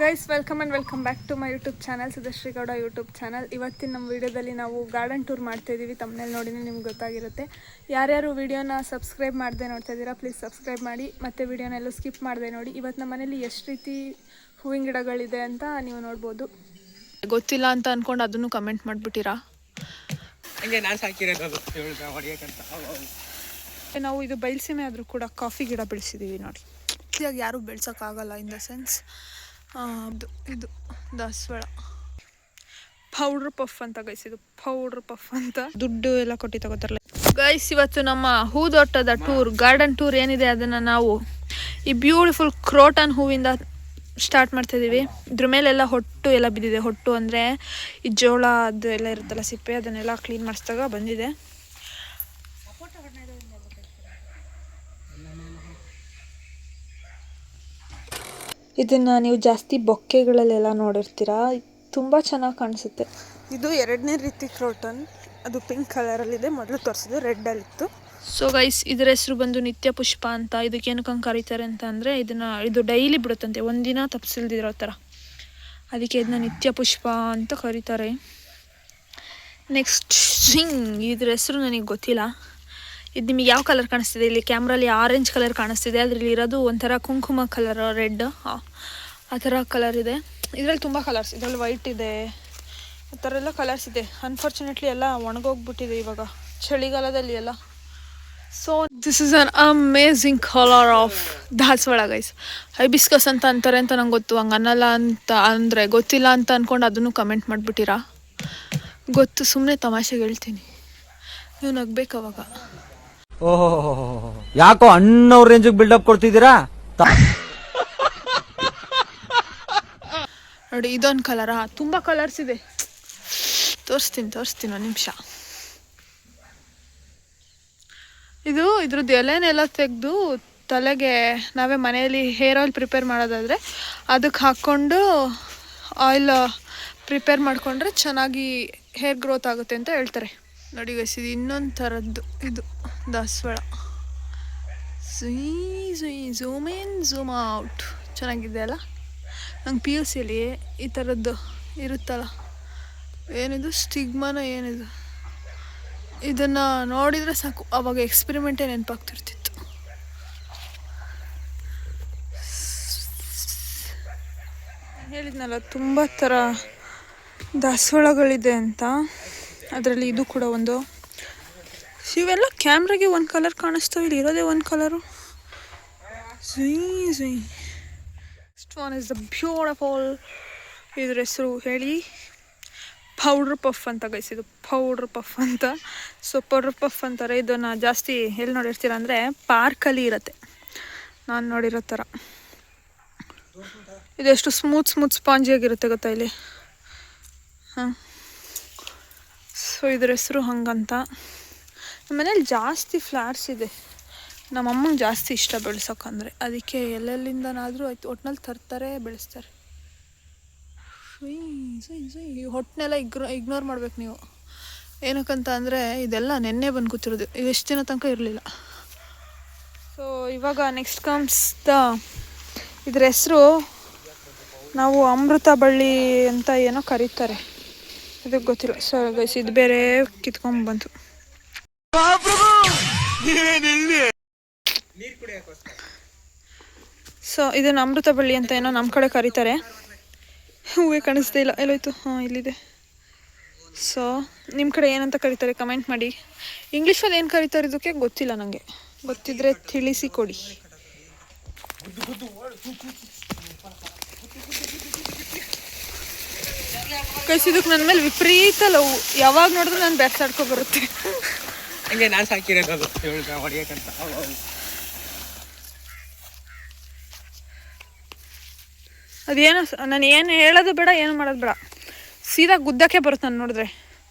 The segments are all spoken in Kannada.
Guys welcome back to my YouTube channel Sudhashree Gowda YouTube channel. ಇವತ್ತಿನ ನಮ್ಮ ವಿಡಿಯೋದಲ್ಲಿ ನಾವು ಗಾರ್ಡನ್ ಟೂರ್ ಮಾಡ್ತಾ ಇದ್ದೀವಿ. ತಮ್ಮನೇಲಿ ನೋಡಿನೇ ನಿಮ್ಗೆ ಗೊತ್ತಾಗಿರುತ್ತೆ. ಯಾರ್ಯಾರು ವಿಡಿಯೋನ ಸಬ್ಸ್ಕ್ರೈಬ್ ಮಾಡದೆ ನೋಡ್ತಾ ಇದ್ದೀರಾ ಪ್ಲೀಸ್ ಸಬ್ಸ್ಕ್ರೈಬ್ ಮಾಡಿ, ಮತ್ತು ವಿಡಿಯೋನೆಲ್ಲೂ ಸ್ಕಿಪ್ ಮಾಡದೆ ನೋಡಿ. ಇವತ್ತು ನಮ್ಮ ಮನೇಲಿ ಎಷ್ಟು ರೀತಿ ಹೂವಿನ ಗಿಡಗಳಿದೆ ಅಂತ ನೀವು ನೋಡ್ಬೋದು. ಗೊತ್ತಿಲ್ಲ ಅಂತ ಅಂದ್ಕೊಂಡು ಅದನ್ನು ಕಮೆಂಟ್ ಮಾಡಿಬಿಟ್ಟಿರಾ. ನಾವು ಇದು ಬಯಲ್ಸೀಮೆ ಆದರೂ ಕೂಡ ಕಾಫಿ ಗಿಡ ಬೆಳೆಸಿದ್ದೀವಿ ನೋಡಿ. ಇದಾಗ ಯಾರೂ ಬೆಳ್ಸೋಕ್ಕಾಗಲ್ಲ ಇನ್ ದ ಸೆನ್ಸ್. ಇದು ದಾಸವಾಳ ಪೌಡ್ರ್ ಪಫ್ ಅಂತ ಗೈಸ್, ಇದು ಪೌಡ್ರ್ ಪಫ್ ಅಂತ ದುಡ್ಡು ಎಲ್ಲ ಕೊಟ್ಟು ತಗೋತಾರಲ್ಲ ಗೈಸ್. ಇವತ್ತು ನಮ್ಮ ಹೂದೋಟದ ಟೂರ್, ಗಾರ್ಡನ್ ಟೂರ್ ಏನಿದೆ ಅದನ್ನು ನಾವು ಈ ಬ್ಯೂಟಿಫುಲ್ ಕ್ರೋಟನ್ ಹೂವಿಂದ ಸ್ಟಾರ್ಟ್ ಮಾಡ್ತಾ ಇದ್ದೀವಿ. ಇದ್ರ ಮೇಲೆಲ್ಲ ಹೊಟ್ಟು ಎಲ್ಲ ಬಿದ್ದಿದೆ. ಹೊಟ್ಟು ಅಂದರೆ ಈ ಜೋಳ ಅದು ಎಲ್ಲ ಇರುತ್ತಲ್ಲ ಸಿಪ್ಪೆ, ಅದನ್ನೆಲ್ಲ ಕ್ಲೀನ್ ಮಾಡಿಸಿದಾಗ ಬಂದಿದೆ. ಇದನ್ನು ನೀವು ಜಾಸ್ತಿ ಬೊಕ್ಕೆಗಳಲ್ಲೆಲ್ಲ ನೋಡಿರ್ತೀರ, ತುಂಬ ಚೆನ್ನಾಗಿ ಕಾಣಿಸುತ್ತೆ. ಇದು ಎರಡನೇ ರೀತಿ ಕ್ರೋಟನ್, ಅದು ಪಿಂಕ್ ಕಲರಲ್ಲಿದೆ. ಮೊದಲು ತೋರಿಸಿದ್ದು ರೆಡ್ಡಲ್ಲಿತ್ತು. ಸೊ ಗೈಸ್, ಇದರ ಹೆಸರು ಬಂದು ನಿತ್ಯ ಪುಷ್ಪ ಅಂತ. ಇದಕ್ಕೆ ಏನಕ್ಕಂಗೆ ಕರೀತಾರೆ ಅಂತ ಅಂದರೆ ಇದು ಡೈಲಿ ಬಿಡುತ್ತಂತೆ, ಒಂದಿನ ತಪ್ಪಿಸಿಲ್ದಿರೋ ಥರ. ಅದಕ್ಕೆ ಇದನ್ನ ನಿತ್ಯ ಪುಷ್ಪ ಅಂತ ಕರೀತಾರೆ. ನೆಕ್ಸ್ಟ್ ಇದ್ರ ಹೆಸರು ನನಗೆ ಗೊತ್ತಿಲ್ಲ. ಇದು ನಿಮಗೆ ಯಾವ ಕಲರ್ ಕಾಣಿಸ್ತಿದೆ? ಇಲ್ಲಿ ಕ್ಯಾಮ್ರಲ್ಲಿ ಆರೆಂಜ್ ಕಲರ್ ಕಾಣಿಸ್ತಿದೆ, ಅದರಲ್ಲಿ ಇರೋದು ಒಂಥರ ಕುಂಕುಮ ಕಲರ್, ರೆಡ್ ಆ ಥರ ಕಲರ್ ಇದೆ. ಇದರಲ್ಲಿ ತುಂಬ ಕಲರ್ಸ್, ಇದರಲ್ಲಿ ವೈಟ್ ಇದೆ, ಆ ಥರ ಎಲ್ಲ ಕಲರ್ಸ್ ಇದೆ. ಅನ್ಫಾರ್ಚುನೇಟ್ಲಿ ಎಲ್ಲ ಒಣಗೋಗ್ಬಿಟ್ಟಿದೆ ಇವಾಗ ಚಳಿಗಾಲದಲ್ಲಿ ಎಲ್ಲ. So this is an amazing colour of ದಾಸವಾಳ ಗೈಸ್. ಹೈಬಿಸ್ಕಸ್ ಅಂತ ಅಂತಾರೆ ಅಂತ ನಂಗೆ ಗೊತ್ತು, ಹಂಗೆ ಅನ್ನಲ್ಲ ಅಂತ ಅಂದರೆ ಗೊತ್ತಿಲ್ಲ ಅಂತ ಅಂದ್ಕೊಂಡು ಅದನ್ನು ಕಮೆಂಟ್ ಮಾಡಿಬಿಟ್ಟಿರಾ. ಗೊತ್ತು, ಸುಮ್ಮನೆ ತಮಾಷೆಗೆ ಹೇಳ್ತೀನಿ, ನೀವು ನಗ್ಬೇಕು ಅವಾಗ. ಓಹೋ, ಯಾಕೋ ಅಣ್ಣವ್ರ ರೇಂಜಿಗೆ ಬಿಲ್ಡಪ್ ಕೊಡ್ತಿದ್ದೀರಾ? ನೋಡಿ, ಇದೊಂದು ಕಲರಾ, ತುಂಬ ಕಲರ್ಸ್ ಇದೆ. ತೋರಿಸ್ತೀನಿ ಒಂದು ನಿಮಿಷ. ಇದ್ರದ್ದು ಎಲೆನೆಲ್ಲ ತೆಗೆದು ತಲೆಗೆ ನಾವೇ ಮನೆಯಲ್ಲಿ ಹೇರ್ ಆಯಿಲ್ ಪ್ರಿಪೇರ್ ಮಾಡೋದಾದರೆ ಅದಕ್ಕೆ ಹಾಕ್ಕೊಂಡು ಆಯಿಲ್ ಪ್ರಿಪೇರ್ ಮಾಡಿಕೊಂಡ್ರೆ ಚೆನ್ನಾಗಿ ಹೇರ್ ಗ್ರೋತ್ ಆಗುತ್ತೆ ಅಂತ ಹೇಳ್ತಾರೆ. ನೋಡಿ ಗೈಸ್, ಇದು ಇನ್ನೊಂದು ಥರದ್ದು, ಇದು ದಾಸವಾಳ. ಝೂಮ್ ಇನ್ ಝೂಮ್ ಔಟ್, ಚೆನ್ನಾಗಿದೆ ಅಲ್ಲ. ನಂಗೆ PUCಯಲ್ಲಿ ಈ ಥರದ್ದು ಇರುತ್ತಲ್ಲ, ಏನಿದು ಸ್ಟಿಗ್ಮಾನ ಏನಿದು, ಇದನ್ನು ನೋಡಿದರೆ ಸಾಕು ಆವಾಗ ಎಕ್ಸ್ಪೆರಿಮೆಂಟೇ ನೆನಪಾಗ್ತಿರ್ತಿತ್ತು. ಹೇಳಿದ್ನಲ್ಲ ತುಂಬ ಥರ ದಾಸವಾಳಗಳಿದೆ ಅಂತ, ಅದರಲ್ಲಿ ಇದು ಕೂಡ ಒಂದು. ಇವೆಲ್ಲ ಕ್ಯಾಮ್ರಾಗೆ ಒಂದು ಕಲರ್ ಕಾಣಿಸ್ತವೆ, ಇಲ್ಲಿ ಇರೋದೇ ಒಂದು colour. Next one is the beautiful, ಇದ್ರ ಹೆಸರು ಹೇಳಿ ಪೌಡ್ರ್ ಪಫ್ ಅಂತ ಗೈಸ್. ಇದು ಪೌಡ್ರ್ ಪಫ್ ಅಂತ. ಸೊ ಪೌಡ್ರ್ ಪಫ್ ಅಂತಾರೆ ಇದನ್ನು. ಜಾಸ್ತಿ ಎಲ್ಲಿ ನೋಡಿರ್ತೀರ ಅಂದರೆ ಪಾರ್ಕಲ್ಲಿ ಇರುತ್ತೆ, ನಾನು ನೋಡಿರೋ ಥರ. ಇದೆಷ್ಟು ಸ್ಮೂತ್ ಸ್ಪಾಂಜಿಯಾಗಿರುತ್ತೆ ಗೊತ್ತಾ ಇಲ್ಲಿ. ಸೊ ಇದ್ರ ಹೆಸರು ಹಂಗಂತ. ನಮ್ಮ ಮನೇಲಿ ಜಾಸ್ತಿ ಫ್ಲವರ್ಸ್ ಇದೆ, ನಮ್ಮಮ್ಮಂಗೆ ಜಾಸ್ತಿ ಇಷ್ಟ ಬೆಳೆಸೋಕ್ಕಂದರೆ, ಅದಕ್ಕೆ ಎಲ್ಲೆಲ್ಲಿಂದನಾದರೂ ಆಯ್ತು ಒಟ್ಟಿನಲ್ಲಿ ತರ್ತಾರೆ, ಬೆಳೆಸ್ತಾರೆ. ಹೊಟ್ಟನೆಲ್ಲ ಇಗ್ನೋರ್ ಮಾಡ್ಬೇಕು ನೀವು. ಏನಕ್ಕಂತ ಅಂದರೆ ಇದೆಲ್ಲ ನೆನ್ನೆ ಬಂದು ಕೂತಿರೋದು, ಎಷ್ಟು ದಿನ ತನಕ ಇರಲಿಲ್ಲ. ಸೊ ಇವಾಗ ನೆಕ್ಸ್ಟ್ ಕಮ್ಸ್ ಇದ್ರ ಹೆಸರು ನಾವು ಅಮೃತ ಬಳ್ಳಿ ಅಂತ ಏನೋ ಕರೀತಾರೆ, ಇದಕ್ಕೆ ಗೊತ್ತಿಲ್ಲ. ಸೊ ಗೈಸ್, ಇದು ಬೇರೆ ಕಿತ್ಕೊಂಡ್ಬಂತು. ಸೊ ಇದನ್ನು ಅಮೃತ ಬಳ್ಳಿ ಅಂತ ಏನೋ ನಮ್ಮ ಕಡೆ ಕರೀತಾರೆ. ಹೂವೇ ಕಾಣಿಸ್ತಾ ಇಲ್ಲ, ಎಲ್ಲೋಯ್ತು? ಹಾಂ, ಇಲ್ಲಿದೆ. ಸೊ ನಿಮ್ಮ ಕಡೆ ಏನಂತ ಕರೀತಾರೆ ಕಮೆಂಟ್ ಮಾಡಿ. ಇಂಗ್ಲೀಷಲ್ಲಿ ಏನು ಕರೀತಾರೆ ಇದಕ್ಕೆ ಗೊತ್ತಿಲ್ಲ ನನಗೆ, ಗೊತ್ತಿದ್ದರೆ ತಿಳಿಸಿ ಕೊಡಿ. ಕೈಸ್, ಇದಕ್ಕೆ ನನ್ನ ಮೇಲೆ ವಿಪರೀತ ಲವ್. ಯಾವಾಗ ನೋಡಿದ್ರು ನಾನು ಬೆರ್ಸಾಡ್ಕೊ ಬರುತ್ತೆ. ಹಂಗೆ ನಾನು ಸಾಕಿರೋದು ಹೊಡಿಯಕ್ಕಂತ. ಅದೇನು ನಾನು ಏನು ಹೇಳೋದು ಬೇಡ, ಏನು ಮಾಡೋದು ಬೇಡ, ಸೀದಾ ಗುದ್ದಕ್ಕೆ ಬರುತ್ತೆ ನಾನು ನೋಡಿದ್ರೆ.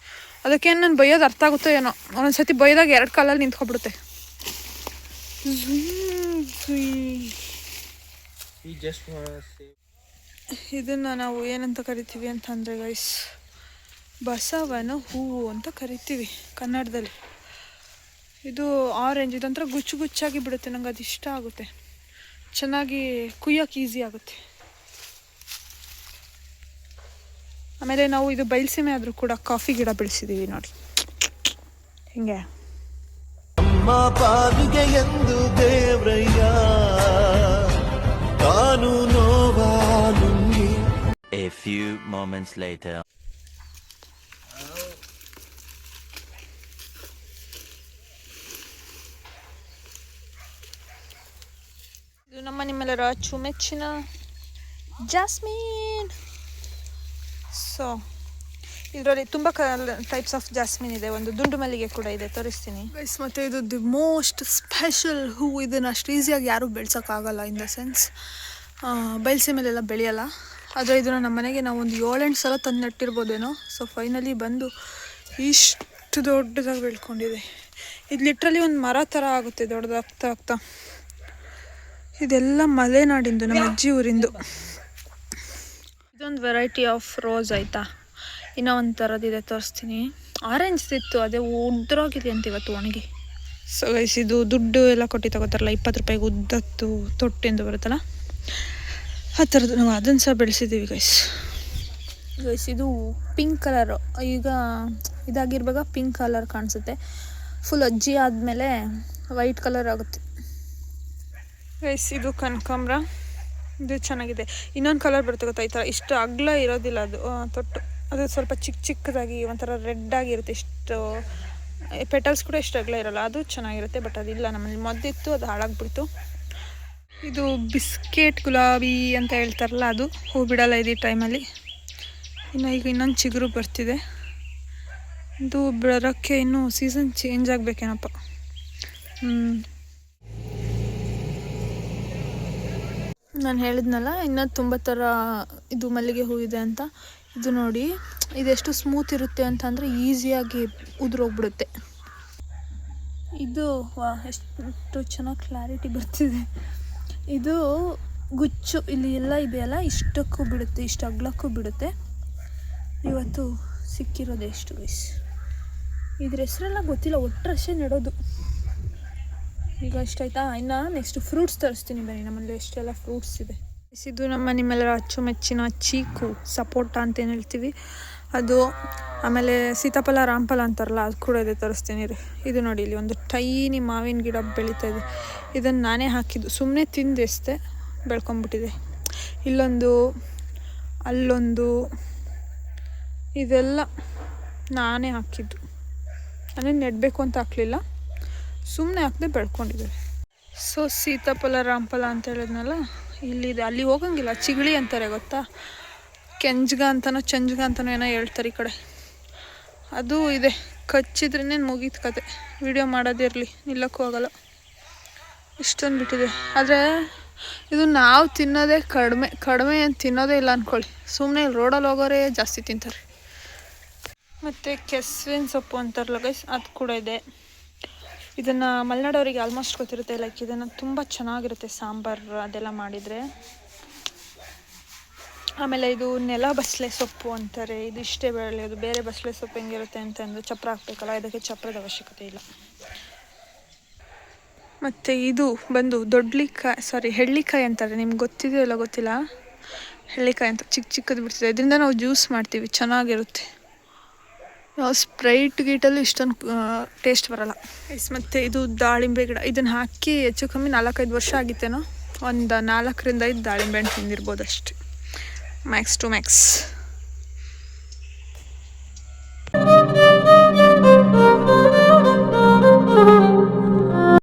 ಅದಕ್ಕೇನು ನಾನು ಬೈಯೋದು ಅರ್ಥ ಆಗುತ್ತೋ ಏನೋ. ಒಂದೊಂದ್ಸತಿ ಬೈದಾಗ 2 ಕಾಲಲ್ಲಿ ನಿಂತ್ಕೊಬಿಡುತ್ತೆ. ಇದನ್ನು ನಾವು ಏನಂತ ಕರಿತೀವಿ ಅಂತಂದರೆ ಗೈಸ್, ಬಸವನ ಹೂವು ಅಂತ ಕರಿತೀವಿ ಕನ್ನಡದಲ್ಲಿ. ಇದು ಆರೆಂಜ್, ಇದೊಂಥರ ಗುಚ್ಚಾಗಿ ಬಿಡುತ್ತೆ, ನಂಗೆ ಅದು ಇಷ್ಟ ಆಗುತ್ತೆ. ಚೆನ್ನಾಗಿ ಕುಯ್ಯೋಕೆ ಈಸಿ ಆಗುತ್ತೆ. ಆಮೇಲೆ ನಾವು ಇದು ಬಯಲುಸೀಮೆ ಆದರೂ ಕೂಡ ಕಾಫಿ ಗಿಡ ಬೆಳೆಸಿದ್ದೀವಿ ನೋಡಿ ಹಿಂಗೆ. ಅಮ್ಮ ಪಾವಿಗೆ ಎಂದು ದೇವ್ರಯ್ಯ ಕಾನೂನೋವಾಲುಂಗಿ. A few moments later. ಇದು ನಮ್ಮ ನಿಮ್ಮೆಲ್ಲರ ಅಚ್ಚುಮೆಚ್ಚಿನ ಜಾಸ್ಮಿನ್. ಸೊ ಇದರಲ್ಲಿ ತುಂಬ ಟೈಪ್ಸ್ ಆಫ್ ಜಾಸ್ಮಿನ್ ಇದೆ. ಒಂದು ದುಂಡು ಮಲ್ಲಿಗೆ ಕೂಡ ಇದೆ, ತೋರಿಸ್ತೀನಿ ಗೈಸ್. ಮತ್ತು ಇದು ದಿ ಮೋಸ್ಟ್ ಸ್ಪೆಷಲ್ ಹೂ. ಇದನ್ನು ಅಷ್ಟು ಈಸಿಯಾಗಿ ಯಾರೂ ಬೆಳ್ಸೋಕ್ಕಾಗಲ್ಲ. In the sense ಬಯಲುಸೀಮೆಲೆಲ್ಲ ಬೆಳೆಯಲ್ಲ. ಆದರೆ ಇದನ್ನು ನಮ್ಮ ಮನೆಗೆ ನಾವು ಒಂದು 7-8 ಸಲ ತಂದು ನೆಟ್ಟಿರ್ಬೋದೇನೋ. ಸೊ ಫೈನಲಿ ಬಂದು ಇಷ್ಟು ದೊಡ್ಡದಾಗಿ ಬೆಳ್ಕೊಂಡಿದೆ. ಇದು ಲಿಟ್ರಲಿ ಒಂದು ಮರ ಥರ ಆಗುತ್ತೆ ದೊಡ್ಡದಾಗ್ತಾ ಆಗ್ತಾ. ಇದೆಲ್ಲ ಮಲೆನಾಡಿಂದು, ನಮ್ಮ ಅಜ್ಜಿ ಊರಿಂದು. ಇದೊಂದು ವೆರೈಟಿ ಆಫ್ ರೋಸ್ ಆಯಿತಾ. ಇನ್ನೂ ಒಂದು ಥರದ್ದಿದೆ, ತೋರಿಸ್ತೀನಿ. ಆರೆಂಜ್ ಇತ್ತು, ಅದೇ ಉದ್ರೋಗಿದೆ ಅಂತ ಇವತ್ತು ಒಣಗಿ. ಸೊ ಗೈಸ್, ಇದು ದುಡ್ಡು ಎಲ್ಲ ಕೊಟ್ಟು ತಗೋತಾರಲ್ಲ 20 ರೂಪಾಯಿಗೆ ಉದ್ದತ್ತು ತೊಟ್ಟೆಂದು ಬರುತ್ತಲ್ಲ, ಆ ಥರದ್ದು ನಾವು ಅದನ್ನು ಸಹ ಬೆಳೆಸಿದ್ದೀವಿ ಗೈಸ್. ಇದು ಪಿಂಕ್ ಕಲರು. ಈಗ ಇದಾಗಿರುವಾಗ ಪಿಂಕ್ ಕಲರ್ ಕಾಣಿಸುತ್ತೆ. ಫುಲ್ ಅಜ್ಜಿ ಆದಮೇಲೆ ವೈಟ್ ಕಲರ್ ಆಗುತ್ತೆ ಗೈಸ್. ಇದು ಕನಕಾಂಬ್ರ, ಇದು ಚೆನ್ನಾಗಿದೆ. ಇನ್ನೊಂದು ಕಲರ್ ಬರುತ್ತೆ ಗೊತ್ತಾ, ಈ ಥರ ಇಷ್ಟು ಅಗಲ ಇರೋದಿಲ್ಲ ಅದು ತೊಟ್ಟು. ಅದು ಸ್ವಲ್ಪ ಚಿಕ್ಕದಾಗಿ ಒಂಥರ ರೆಡ್ ಆಗಿರುತ್ತೆ. ಇಷ್ಟು ಪೆಟಲ್ಸ್ ಕೂಡ ಇಷ್ಟು ಅಗಲ ಇರೋಲ್ಲ, ಅದು ಚೆನ್ನಾಗಿರುತ್ತೆ. ಬಟ್ ಅದಿಲ್ಲ ನಮ್ಮಲ್ಲಿ ಮೊದ್ದಿತ್ತು, ಅದು ಹಾಳಾಗ್ಬಿಡ್ತು. ಇದು ಬಿಸ್ಕೆಟ್ ಗುಲಾಬಿ ಅಂತ ಹೇಳ್ತಾರಲ್ಲ, ಅದು ಹೂ ಬಿಡಲ್ಲ ಇದು ಟೈಮಲ್ಲಿ. ಈಗ ಇನ್ನೊಂದು ಚಿಗುರು ಬರ್ತಿದೆ. ಇದು ಬರೋಕ್ಕೆ ಇನ್ನೂ ಸೀಸನ್ ಚೇಂಜ್ ಆಗಬೇಕೇನಪ್ಪ. ನಾನು ಹೇಳಿದ್ನಲ್ಲ ಇನ್ನೂ ತುಂಬ ಥರ ಇದು ಮಲ್ಲಿಗೆ ಹೂ ಇದೆ ಅಂತ. ಇದು ನೋಡಿ, ಇದೆಷ್ಟು ಸ್ಮೂತ್ ಇರುತ್ತೆ ಅಂತಂದರೆ ಈಸಿಯಾಗಿ ಉದುರೋಗ್ಬಿಡುತ್ತೆ. ಇದು ಎಷ್ಟು ಚೆನ್ನಾಗಿ ಕ್ಲಾರಿಟಿ ಬರ್ತಿದೆ. ಇದು ಗುಚ್ಚು ಇಲ್ಲಿ ಎಲ್ಲ ಇದೆಯಲ್ಲ, ಇಷ್ಟಕ್ಕೂ ಬಿಡುತ್ತೆ, ಇಷ್ಟು ಅಗ್ಲಕ್ಕೂ ಬಿಡುತ್ತೆ. ಇವತ್ತು ಸಿಕ್ಕಿರೋದು ಎಷ್ಟು ಗೈಸ್. ಇದ್ರ ಹೆಸರೆಲ್ಲ ಗೊತ್ತಿಲ್ಲ, ಒಟ್ಟರಷ್ಟೇ ನೆಡೋದು. ಈಗ ಇಷ್ಟಾಯ್ತಾ. ಇನ್ನು ನೆಕ್ಸ್ಟ್ ಫ್ರೂಟ್ಸ್ ತರಿಸ್ತೀನಿ ಬನ್ನಿ. ನಮ್ಮಲ್ಲಿ ಎಷ್ಟೆಲ್ಲ ಫ್ರೂಟ್ಸ್ ಇದೆ. ಇದು ನಮ್ಮ ನಿಮ್ಮೆಲ್ಲರ ಅಚ್ಚುಮೆಚ್ಚಿನ ಚೀಕು, ಸಪೋಟ ಅಂತ ಏನು ಹೇಳ್ತೀವಿ ಅದು. ಆಮೇಲೆ ಸೀತಾಫಲ, ರಾಮಫಲ ಅಂತಾರಲ್ಲ, ಅದು ಕೂಡ ಇದೆ, ತರಿಸ್ತೀನಿ ರೀ. ಇದು ನೋಡಿ, ಇಲ್ಲಿ ಒಂದು ಟೈನಿ ಮಾವಿನ ಗಿಡ ಬೆಳೀತಾ ಇದೆ. ಇದನ್ನು ನಾನೇ ಹಾಕಿದ್ದು, ಸುಮ್ಮನೆ ತಿಂದು ಎಸ್ತೆ ಬೆಳ್ಕೊಂಬಿಟ್ಟಿದೆ. ಇಲ್ಲೊಂದು, ಅಲ್ಲೊಂದು, ಇದೆಲ್ಲ ನಾನೇ ಹಾಕಿದ್ದು. ನಾನೇನು ನೆಡಬೇಕು ಅಂತ ಹಾಕಲಿಲ್ಲ, ಸುಮ್ಮನೆ ಹಾಕದೆ ಬೆಳ್ಕೊಂಡಿದ್ದೇವೆ. ಸೊ ಸೀತಾಫಲ, ರಾಮಫಲ ಅಂತ ಹೇಳಿದ್ನಲ್ಲ, ಇಲ್ಲಿದೆ. ಅಲ್ಲಿ ಹೋಗಂಗಿಲ್ಲ, ಚಿಗಳಿ ಅಂತಾರೆ ಗೊತ್ತಾ, ಕೆಂಜ್ಗ ಅಂತನೋ ಚಂಜ್ಗ ಅಂತನೋ ಏನೋ ಹೇಳ್ತಾರೆ ಈ ಕಡೆ. ಅದು ಇದೆ, ಕಚ್ಚಿದ್ರೇ ಮುಗೀತು ಕತೆ. ವಿಡಿಯೋ ಮಾಡೋದಿರಲಿ, ನಿಲ್ಲಕ್ಕೂ ಹೋಗಲ್ಲ, ಇಷ್ಟೊಂದು ಬಿಟ್ಟಿದೆ. ಆದರೆ ಇದು ನಾವು ತಿನ್ನೋದೇ ಕಡಿಮೆ ಅಂತ ತಿನ್ನೋದೇ ಇಲ್ಲ ಅಂದ್ಕೊಳ್ಳಿ. ಸುಮ್ಮನೆ ಇಲ್ಲಿ ರೋಡಲ್ಲಿ ಹೋಗೋರೇ ಜಾಸ್ತಿ ತಿಂತಾರೆ. ಮತ್ತು ಕೆಸ್ವಿನ ಸೊಪ್ಪು ಅಂತಾರಲ್ಲ ಗೈಸ್, ಅದು ಕೂಡ ಇದೆ. ಇದನ್ನು ಮಲೆನಾಡವರಿಗೆ ಆಲ್ಮೋಸ್ಟ್ ಗೊತ್ತಿರುತ್ತೆ. ಲೈಕ್ ಇದನ್ನು ತುಂಬ ಚೆನ್ನಾಗಿರುತ್ತೆ ಸಾಂಬಾರು ಅದೆಲ್ಲ ಮಾಡಿದರೆ. ಆಮೇಲೆ ಇದು ನೆಲ ಬಸಳೆ ಸೊಪ್ಪು ಅಂತಾರೆ. ಇದು ಇಷ್ಟೇ ಬೆಳೆಯೋದು. ಬೇರೆ ಬಸಳೆ ಸೊಪ್ಪು ಹೆಂಗಿರುತ್ತೆ ಅಂತಂದು ಚಪ್ಪರ ಹಾಕ್ಬೇಕಲ್ಲ, ಇದಕ್ಕೆ ಚಪ್ಪರದ ಅವಶ್ಯಕತೆ ಇಲ್ಲ. ಮತ್ತು ಇದು ಬಂದು ಹೆಳ್ಳಿಕಾಯಿ ಅಂತಾರೆ. ನಿಮ್ಗೆ ಗೊತ್ತಿದೆಯೋ ಇಲ್ಲ ಗೊತ್ತಿಲ್ಲ, ಹೆಳ್ಳಿಕಾಯಿ ಅಂತ ಚಿಕ್ಕದು ಬಿಡ್ತಿದೆ. ಇದರಿಂದ ನಾವು ಜ್ಯೂಸ್ ಮಾಡ್ತೀವಿ, ಚೆನ್ನಾಗಿರುತ್ತೆ. ಸ್ಪ್ರೈಟ್ ಗೀಟಲ್ಲೂ ಇಷ್ಟೊಂದು ಟೇಸ್ಟ್ ಬರೋಲ್ಲ. ಮತ್ತು ಇದು ದಾಳಿಂಬೆ ಗಿಡ. ಇದನ್ನು ಹಾಕಿ ಹೆಚ್ಚು ಕಮ್ಮಿ 4-5 ವರ್ಷ ಆಗಿತ್ತೇನೋ. ಒಂದು 4-5 ದಾಳಿಂಬೆ ಹಣ್ಣು ತಿಂದಿರ್ಬೋದು ಅಷ್ಟೇ, ಮ್ಯಾಕ್ಸ್ ಟು ಮ್ಯಾಕ್ಸ್.